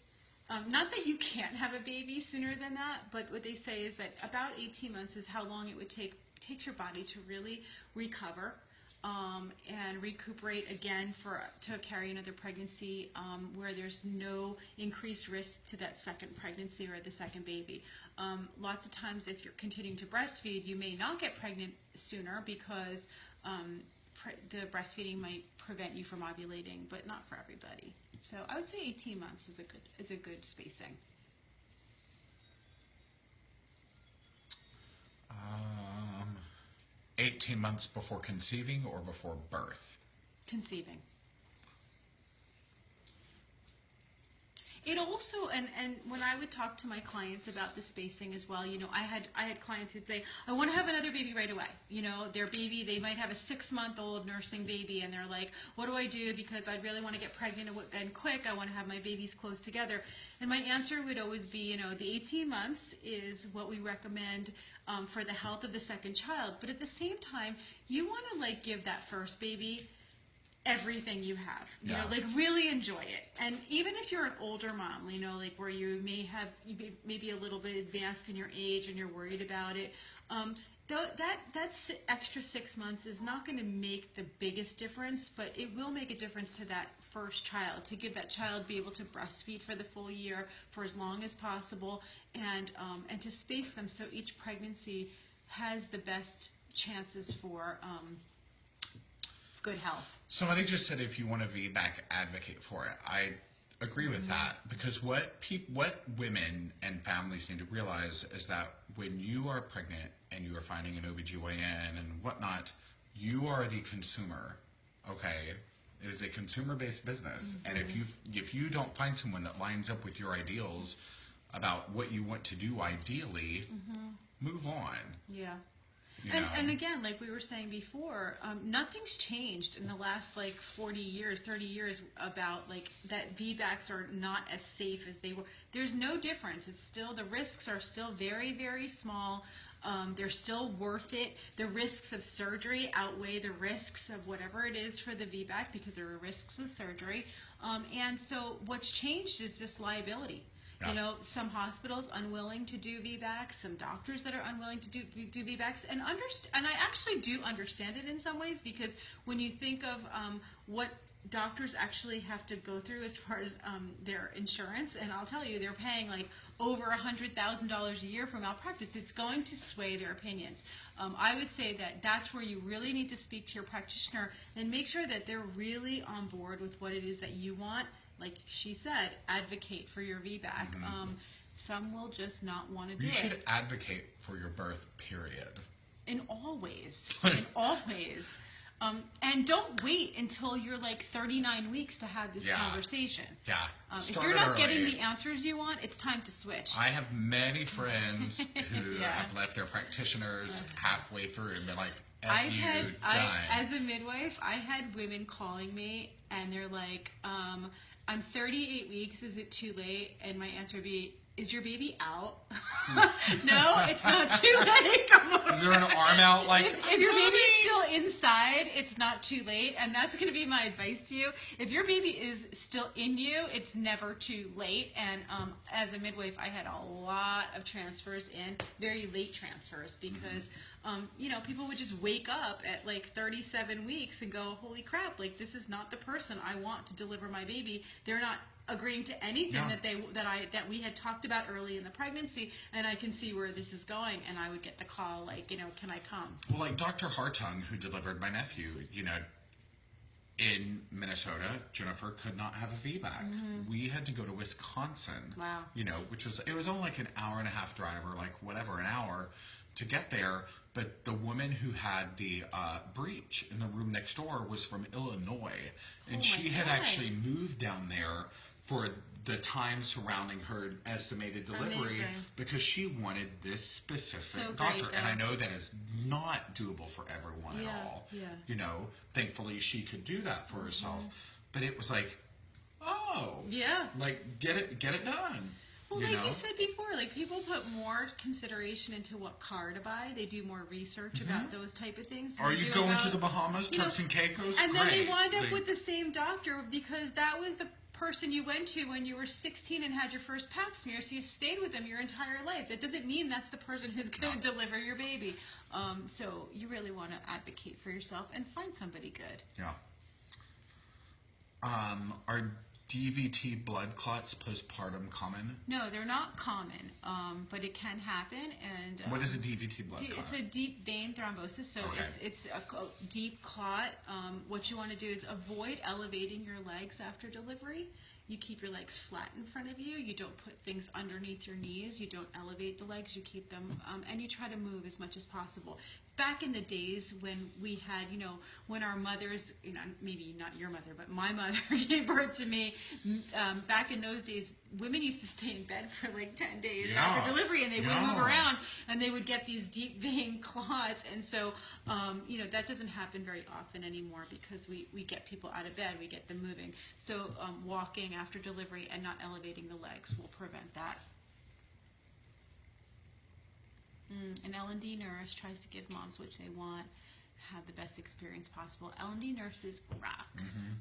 Not that you can't have a baby sooner than that, but what they say is that about 18 months is how long it would takes your body to really recover and recuperate again to carry another pregnancy where there's no increased risk to that second pregnancy or the second baby. Lots of times if you're continuing to breastfeed, you may not get pregnant sooner because the breastfeeding might prevent you from ovulating, but not for everybody. So I would say 18 months is a good spacing. 18 months before conceiving or before birth? Conceiving. It also, and when I would talk to my clients about the spacing as well, I had clients who'd say, I want to have another baby right away. Their baby, they might have a 6-month-old nursing baby, and they're like, what do I do? Because I really want to get pregnant and quick. I want to have my babies close together. And my answer would always be, the 18 months is what we recommend for the health of the second child. But at the same time, you want to give that first baby everything you have, really enjoy it. And even if you're an older mom, where you may be a little bit advanced in your age and you're worried about it, that extra 6 months is not going to make the biggest difference, but it will make a difference to that first child, to give that child be able to breastfeed for the full year for as long as possible, and to space them so each pregnancy has the best chances for good health. Somebody just said if you want a VBAC, advocate for it. I agree with that, because what women and families need to realize is that when you are pregnant and you are finding an OBGYN and whatnot, you are the consumer, okay? It is a consumer-based business, and if you don't find someone that lines up with your ideals about what you want to do ideally, move on. Yeah. And again, like we were saying before, nothing's changed in the last 40 years, 30 years about that VBACs are not as safe as they were. There's no difference. It's still, the risks are still very, very small. They're still worth it. The risks of surgery outweigh the risks of whatever it is for the VBAC, because there are risks with surgery. And so what's changed is just liability. Yeah. Some hospitals unwilling to do VBACs, some doctors that are unwilling to do VBACs, and I actually do understand it in some ways, because when you think of what doctors actually have to go through as far as their insurance, and I'll tell you, they're paying over $100,000 a year for malpractice. It's going to sway their opinions. I would say that that's where you really need to speak to your practitioner and make sure that they're really on board with what it is that you want. Like she said, advocate for your VBAC. Some will just not want to do it. You should advocate for your birth, period. In all ways. In all ways. And don't wait until you're 39 weeks to have this conversation. Yeah. If you're not getting the answers you want, it's time to switch. I have many friends who have left their practitioners halfway through and been like, as a midwife, I had women calling me and they're like, I'm 38 weeks, is it too late? And my answer would be, is your baby out? No, it's not too late. Come on. Is there an arm out if your baby's still inside, it's not too late. And that's going to be my advice to you. If your baby is still in you, it's never too late. And as a midwife, I had a lot of transfers in, very late transfers, because people would just wake up at 37 weeks and go, holy crap, this is not the person I want to deliver my baby. They're not agreeing to anything that we had talked about early in the pregnancy, and I can see where this is going, and I would get the call like, can I come? Well, like Dr. Hartung, who delivered my nephew, in Minnesota, Jennifer could not have a VBAC. We had to go to Wisconsin. Wow. Which was, it was only like an hour and a half drive, or like whatever, an hour to get there. But the woman who had the breech in the room next door was from Illinois, and she had actually moved down there for the time surrounding her estimated delivery because she wanted this specific doctor. And I know that is not doable for everyone at all. Yeah. Thankfully she could do that for herself. But it was like, like get it done. Well, like you said before, like people put more consideration into what car to buy. They do more research about those type of things. Are you going to the Bahamas, Turks and Caicos? And then they wind up with the same doctor because that was the person you went to when you were 16 and had your first pap smear, so you stayed with them your entire life. That doesn't mean that's the person who's going to deliver your baby. So you really want to advocate for yourself and find somebody good. Yeah. Are DVT blood clots postpartum common? No, they're not common, but it can happen. And what is a DVT blood clot? It's a deep vein thrombosis, so it's a deep clot. What you want to do is avoid elevating your legs after delivery. You keep your legs flat in front of you. You don't put things underneath your knees. You don't elevate the legs. You keep them, and you try to move as much as possible. Back in the days when we had, when our mothers, maybe not your mother, but my mother gave birth to me, back in those days, women used to stay in bed for like 10 days after delivery, and they wouldn't move around, and they would get these deep vein clots. And so, that doesn't happen very often anymore because we get people out of bed, we get them moving. So walking after delivery and not elevating the legs will prevent that. An L&D nurse tries to give moms which they want, have the best experience possible. L&D nurses rock.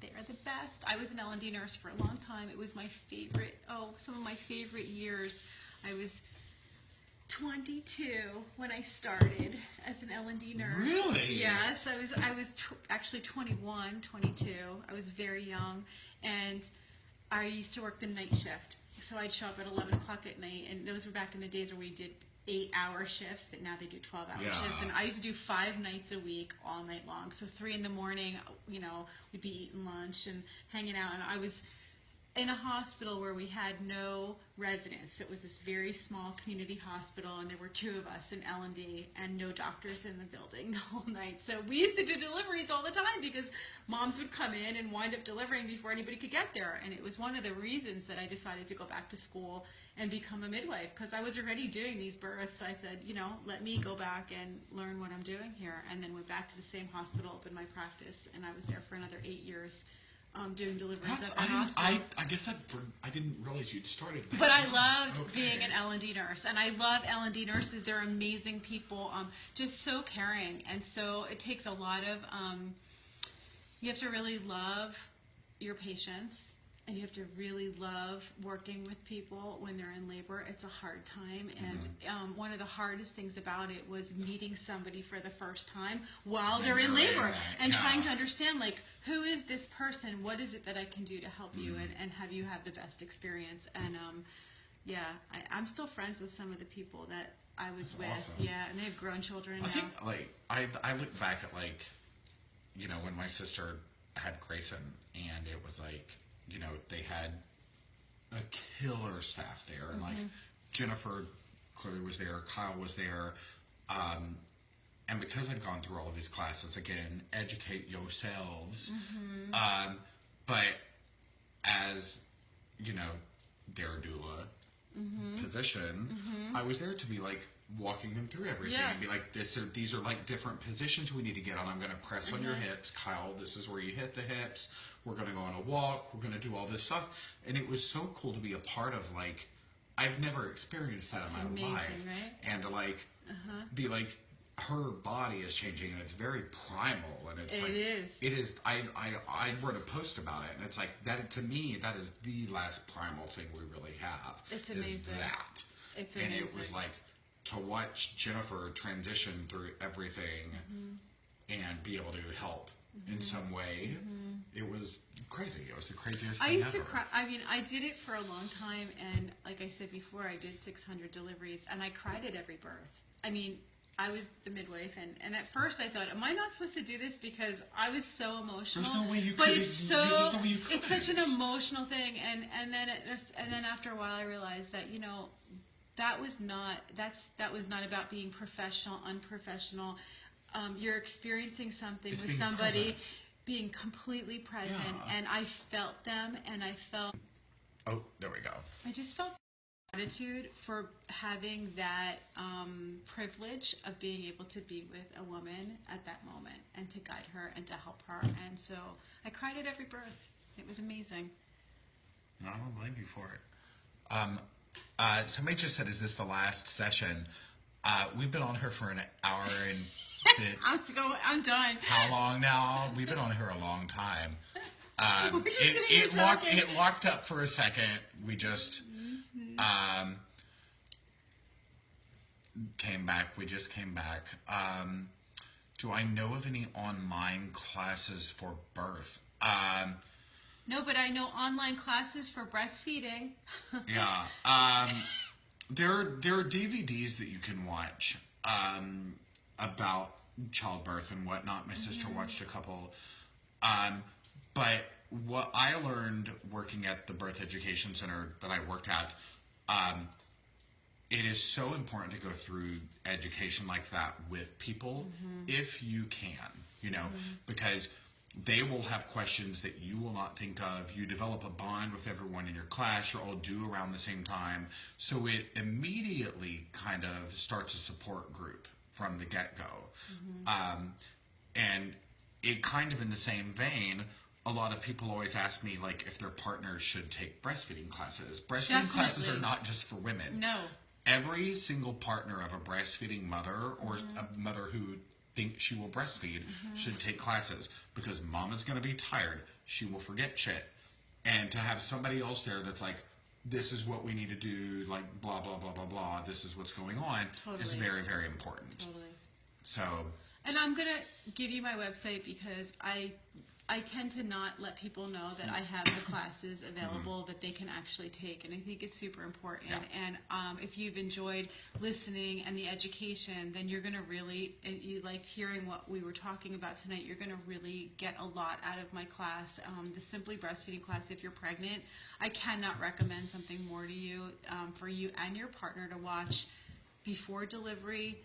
They are the best. I was an L&D nurse for a long time. It was my favorite, some of my favorite years. I was 22 when I started as an L&D nurse. Really? Yes, I was actually 21, 22. I was very young, and I used to work the night shift. So I'd show up at 11 o'clock at night, and those were back in the days where we did 8-hour shifts. That now they do 12-hour shifts, and I used to do 5 nights a week all night long. So 3 in the morning, we'd be eating lunch and hanging out, and I was in a hospital where we had no residents. It was this very small community hospital, and there were 2 of us in L&D and no doctors in the building the whole night. So we used to do deliveries all the time because moms would come in and wind up delivering before anybody could get there. And it was one of the reasons that I decided to go back to school and become a midwife, because I was already doing these births. I said, let me go back and learn what I'm doing here. And then went back to the same hospital, opened my practice, and I was there for another 8 years. Doing deliveries at the hospital. I guess I didn't realize you'd started there. But I loved being an L&D nurse, and I love L&D nurses. They're amazing people, just so caring. And so it takes a lot of, you have to really love your patients, and you have to really love working with people when they're in labor. It's a hard time, and one of the hardest things about it was meeting somebody for the first time while they're in labor, and trying to understand, like, who is this person? What is it that I can do to help you and have you have the best experience? And I'm still friends with some of the people that I was with. Awesome. Yeah, and they have grown children now. I think, I look back at, like, when my sister had Grayson, and it was like, they had a killer staff there, and like Jennifer clearly was there, Kyle was there, and because I'd gone through all of these classes, again, educate yourselves, but as their doula position, I was there to be like walking them through everything and be like, these are like different positions we need to get on. I'm going to press on your hips, Kyle. This is where you hit the hips. We're going to go on a walk. We're going to do all this stuff. And it was so cool to be a part of, like, I've never experienced that in my life. Right? And to like be like, her body is changing, and it's very primal, and it's it is. I wrote a post about it, and it's like that. To me, that is the last primal thing we really have. It's amazing. Is that. It's amazing. And it was like, to watch Jennifer transition through everything and be able to help in some way. It was crazy. It was the craziest I thing used ever. to cry. I mean, I did it for a long time, and like I said before, I did 600 deliveries, and I cried at every birth. I mean, I was the midwife, and at first I thought, am I not supposed to do this because I was so emotional? There's no way you but could. it's There's no way you it's such an couldn't. emotional thing, and then after a while I realized that that was not about being professional, unprofessional. You're experiencing something It's with being somebody, present. being completely present, Yeah. and I felt them, and I felt. Oh, there we go. I just felt gratitude for having that privilege of being able to be with a woman at that moment and to guide her and to help her. And so I cried at every birth. It was amazing. No, I don't blame you for it. Somebody just said, is this the last session? We've been on her for an hour and I'm done. how long now? We've been on her a long time. We're just sitting here talking. It locked up for a second. We just came back. We just came back. Do I know of any online classes for birth? No, but I know online classes for breastfeeding. Yeah. There are DVDs that you can watch about childbirth and whatnot. My sister watched a couple. But what I learned working at the birth education center that I worked at, it is so important to go through education like that with people if you can, because they will have questions that you will not think of. You develop a bond with everyone in your class. You're all due around the same time. So it immediately kind of starts a support group from the get-go. And it kind of in the same vein, a lot of people always ask me, like, if their partners should take breastfeeding classes. Breastfeeding classes are not just for women. No. Every single partner of a breastfeeding mother or a mother who thinks she will breastfeed should take classes, because mama's going to be tired. She will forget shit. And to have somebody else there that's like, this is what we need to do, like, blah, blah, blah, blah, blah, this is what's going on, is very, very important. Totally. So. And I'm going to give you my website because I tend to not let people know that I have the classes available that they can actually take, and I think it's super important. Yeah. And if you've enjoyed listening and the education, then you're going to really, and you liked hearing what we were talking about tonight, you're going to really get a lot out of my class. The Simply Breastfeeding class, if you're pregnant, I cannot recommend something more to you, for you and your partner to watch before delivery.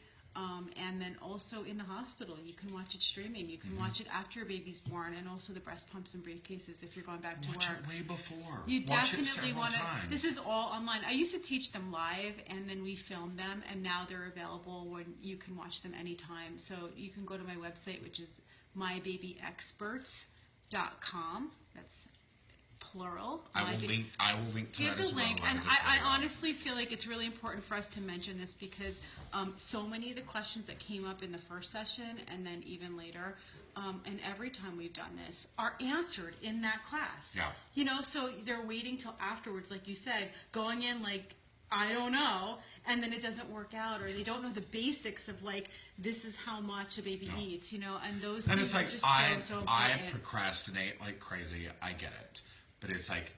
And then also in the hospital, you can watch it streaming. You can watch it after your baby's born, and also the breast pumps and briefcases if you're going back to Watch work. it way before. You Watch definitely want to. times. This is all online. I used to teach them live, and then we filmed them, and now they're available when you can watch them anytime. So you can go to my website, which is mybabyexperts.com. That's plural. I will link to Give that as the well. link, right and at this I video. honestly feel like it's really important for us to mention this because so many of the questions that came up in the first session and then even later, and every time we've done this, are answered in that class. Yeah. So they're waiting till afterwards, like you said, going in like, I don't know, and then it doesn't work out, or they don't know the basics of like, this is how much a baby eats, and those And things it's like, are just so I important. procrastinate like crazy. I get it. But it's like,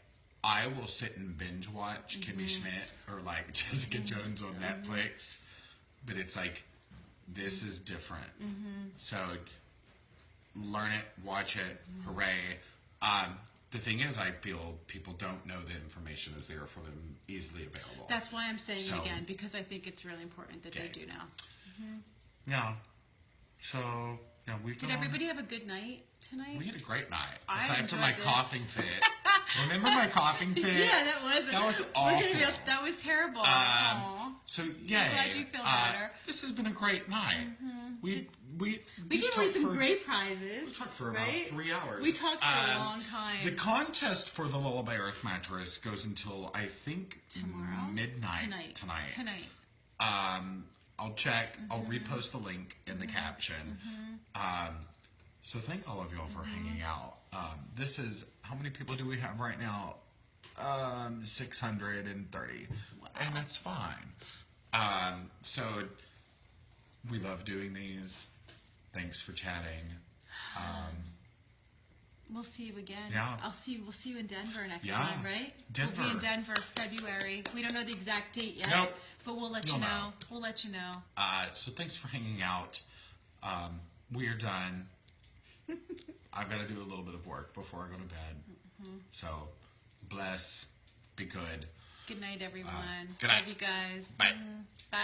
I will sit and binge watch Kimmy Schmidt or like Jessica Jones on Netflix. But it's like, this is different. So learn it, watch it, hooray. The thing is, I feel people don't know the information is there for them easily available. That's why I'm saying it again, because I think it's really important that they do now. Yeah. So, yeah, we've Did done. everybody have a good night tonight? We had a great night. I Aside from my enjoyed this. coughing fit. Remember my coughing fit? Yeah, that was awful. That was terrible. Aw. So, I'm yay. glad you feel better. This has been a great night. We We gave away some great prizes. We talked for right? about 3 hours. We talked for a long time. The contest for the Lullaby Earth mattress goes until, I think, Tomorrow? midnight tonight. I'll check. I'll repost the link in the caption. So thank all of y'all for hanging out. This is, how many people do we have right now? 630. Wow. And that's fine. So we love doing these. Thanks for chatting. We'll see you again. Yeah. We'll see you in Denver next Yeah. time, right? Denver. We'll be in Denver, February. We don't know the exact date yet. Nope. But we'll let You'll you know. know. We'll let you know. So thanks for hanging out. We are done. I've got to do a little bit of work before I go to bed. Mm-hmm. So, bless. Be good. Good night, everyone. Good night. Love you guys. Bye. Bye.